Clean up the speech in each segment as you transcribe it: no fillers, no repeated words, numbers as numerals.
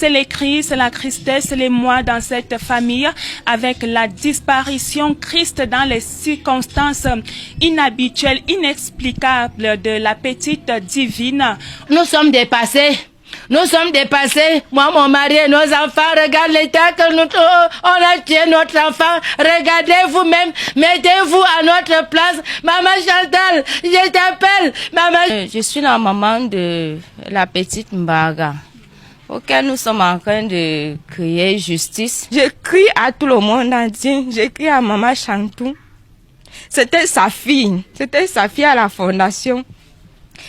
C'est les cris, c'est la tristesse, les mois dans cette famille avec la disparition Christ dans les circonstances inhabituelles, inexplicables de la petite divine. Nous sommes dépassés. Nous sommes dépassés. Moi, mon mari et nos enfants, regardez l'état que on a tué notre enfant. Regardez vous-même. Mettez-vous à notre place. Maman Chantal, je t'appelle. Maman. Je suis la maman de la petite Mbaga, auquel nous sommes en train de crier justice. Je crie à tout le monde entier. Je crie à maman Chantou. C'était sa fille. C'était sa fille à la fondation.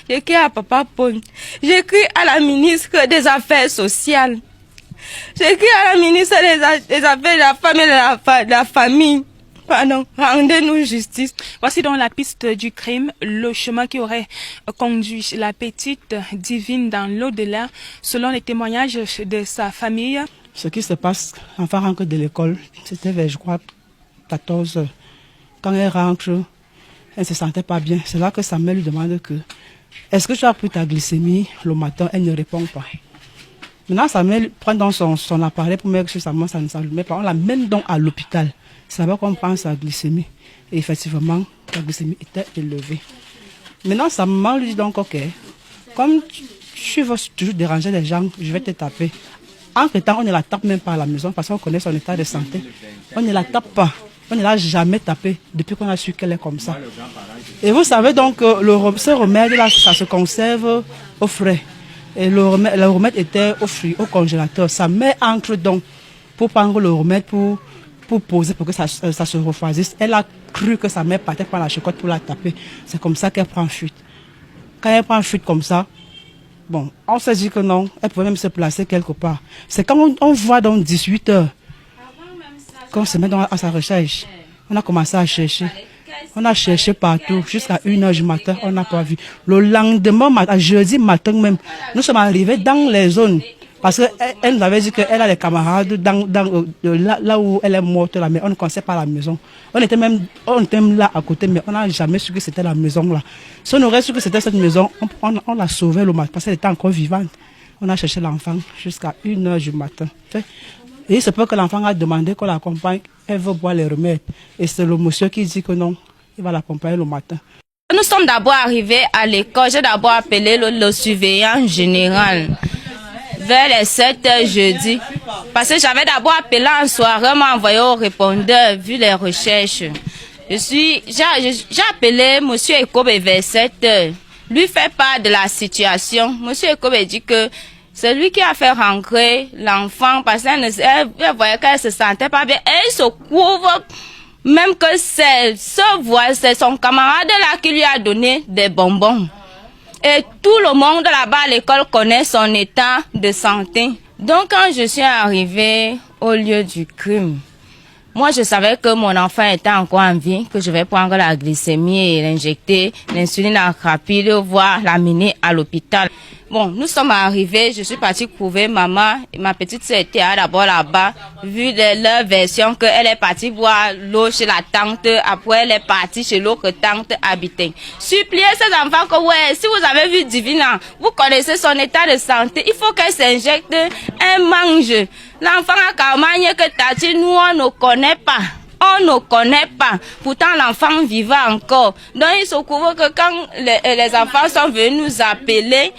J'écris à Papa Paul. J'écris à la ministre des Affaires sociales. J'écris à la ministre des Affaires de la Femme et de la Famille. Pardon, rendez-nous justice. Voici donc la piste du crime, le chemin qui aurait conduit la petite divine dans l'au-delà, selon les témoignages de sa famille. Ce qui se passe, l'enfant rentre de l'école, c'était vers, je crois, 14 heures. Quand elle rentre, elle ne se sentait pas bien. C'est là que Samuel lui demande que est-ce que tu as pris ta glycémie le matin? Elle ne répond pas. Maintenant, Samuel prend dans son appareil pour mettre sur sa main, ça ne s'allumait pas. On l'amène donc à l'hôpital. C'est là qu'on prend sa glycémie. Et effectivement, la glycémie était élevée. Maintenant, sa maman lui dit donc, ok, comme tu veux toujours déranger les gens, je vais te taper. Entre-temps, on ne la tape même pas à la maison parce qu'on connaît son état de santé. On ne la tape pas. On ne l'a jamais tapé depuis qu'on a su qu'elle est comme ça. Et vous savez donc que ce remède-là, ça se conserve au frais. Et le remède était au congélateur. Sa mère entre donc pour prendre le remède pour poser, pour que ça se refroidisse. Elle a cru que sa mère partait prendre la chocotte pour la taper. C'est comme ça qu'elle prend fuite. Quand elle prend fuite comme ça, bon, on s'est dit que non, elle pouvait même se placer quelque part. C'est quand on voit donc 18 heures, quand on se met à sa recherche, on a commencé à chercher. On a cherché partout, jusqu'à 1h du matin, on n'a pas vu. Le lendemain matin, jeudi matin même, nous sommes arrivés dans les zones. Parce qu'elle nous avait dit qu'elle a des camarades là où elle est morte, là, mais on ne connaissait pas la maison. On était même là à côté, mais on n'a jamais su que c'était la maison là. Si on aurait su que c'était cette maison, on l'a sauvée le matin, parce qu'elle était encore vivante. On a cherché l'enfant jusqu'à 1h du matin. Et il se peut que l'enfant a demandé qu'on l'accompagne, elle veut boire les remèdes. Et c'est le monsieur qui dit que non, il va l'accompagner le matin. Nous sommes d'abord arrivés à l'école, j'ai d'abord appelé le surveillant général vers les 7 heures jeudi. Parce que j'avais d'abord appelé en soirée, on m'a envoyé au répondeur vu les recherches. J'ai appelé M. Ekobe vers 7 heures. Lui fait part de la situation. M. Ekobe dit que c'est lui qui a fait rentrer l'enfant parce qu'elle voyait qu'elle se sentait pas bien. Elle se couvre, même que c'est son camarade là qui lui a donné des bonbons. Et tout le monde là-bas à l'école connaît son état de santé. Donc quand je suis arrivée au lieu du crime, moi je savais que mon enfant était encore en vie, que je vais prendre la glycémie et l'injecter, l'insuline rapide, voire l'amener à l'hôpital. Bon, nous sommes arrivés, je suis partie trouver maman et ma petite sœur était d'abord là-bas, vu leur version qu'elle est partie boire l'eau chez la tante, après elle est partie chez l'autre tante habitée. Suppliez ces enfants que ouais, si vous avez vu Divina, vous connaissez son état de santé, il faut qu'elle s'injecte un mange. L'enfant a carrément que Tati, nous on ne connaît pas. On ne connaît pas. Pourtant, l'enfant vivait encore. Donc, il se couvre que quand les enfants sont venus nous appeler,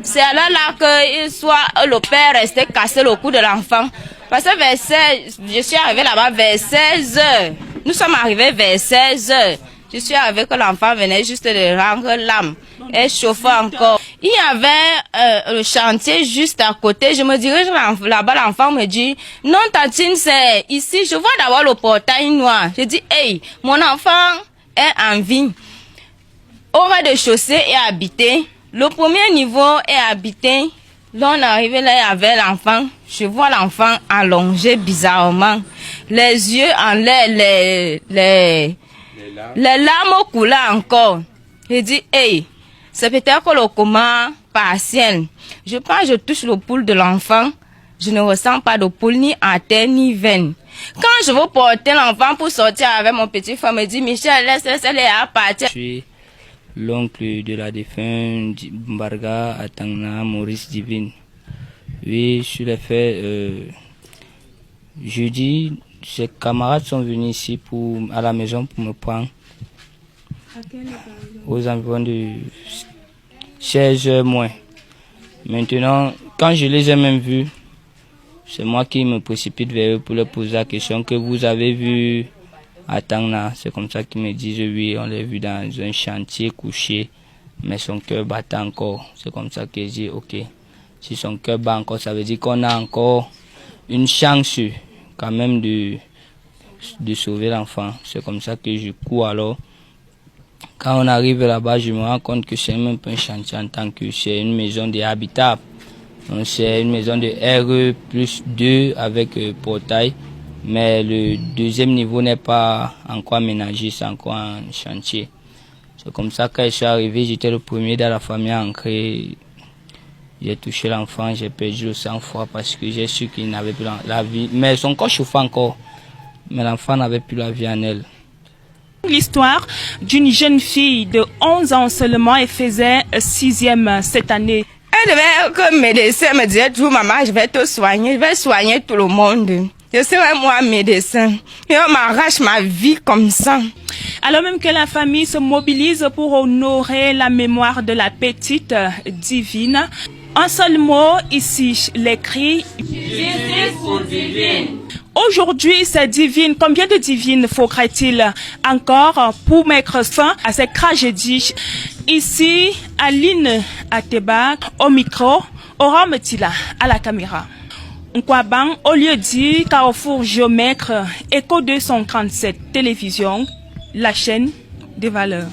c'est là que le père restait cassé le cou de l'enfant. Parce que je suis arrivée là-bas vers 16 heures. Nous sommes arrivés vers 16 heures. Je suis arrivée que l'enfant venait juste de rendre l'âme. Elle chauffait encore. Il y avait le chantier juste à côté. Je me dirige là-bas, l'enfant me dit, non tantine, c'est ici. Je vois d'abord le portail noir. Je dis, hey, mon enfant est en vie. Au rez-de-chaussée est habité. Le premier niveau est habité. Là, on est arrivé là, il y avait l'enfant. Je vois l'enfant allongé bizarrement. Les yeux en l'air, les larmes coulaient encore. Je dis, hey, c'est peut-être que le coma partiel. Je prends, je touche le pouls de l'enfant. Je ne ressens pas de pouls ni artère ni veine. Quand je veux porter l'enfant pour sortir avec mon petit frère, me dit, Michel, laisse les à partir. Je suis l'oncle de la défunte Mbarga Atangna Maurice Divine. Oui, sur les faits, jeudi, ses camarades sont venus ici à la maison pour me prendre. Aux environs de 16h moins. Maintenant, quand je les ai même vus, c'est moi qui me précipite vers eux pour leur poser la question que vous avez vu à Tangna. C'est comme ça qu'ils me disent oui, on l'a vu dans un chantier couché, mais son cœur battait encore. C'est comme ça que je dis ok. Si son cœur bat encore, ça veut dire qu'on a encore une chance quand même de sauver l'enfant. C'est comme ça que je cours alors. Quand on arrive là-bas, je me rends compte que c'est même pas un chantier en tant que c'est une maison habitable. Donc c'est une maison de RE+2 avec portail. Mais le deuxième niveau n'est pas encore aménagé, c'est encore un chantier. C'est comme ça que quand je suis arrivé, j'étais le premier dans la famille à entrer. J'ai touché l'enfant, j'ai perdu le sang-froid parce que j'ai su qu'il n'avait plus la vie. Mais son corps chauffait encore. Mais l'enfant n'avait plus la vie en elle. L'histoire d'une jeune fille de 11 ans seulement et faisait 6e cette année. Elle devait être médecin, me disait toujours, maman, je vais te soigner, je vais soigner tout le monde. Je serai moi médecin. Et on m'arrache ma vie comme ça. Alors même que la famille se mobilise pour honorer la mémoire de la petite Divine, un seul mot ici, l'écrit Justice pour Divine. Aujourd'hui, c'est Divine. Combien de divines faudrait-il encore pour mettre fin à cette tragédie? Ici, Aline Ateba, au micro, Oram Tila, à la caméra. Nkwabang, au lieu dit Carrefour Géomètre, Écho 237, télévision, la chaîne des valeurs.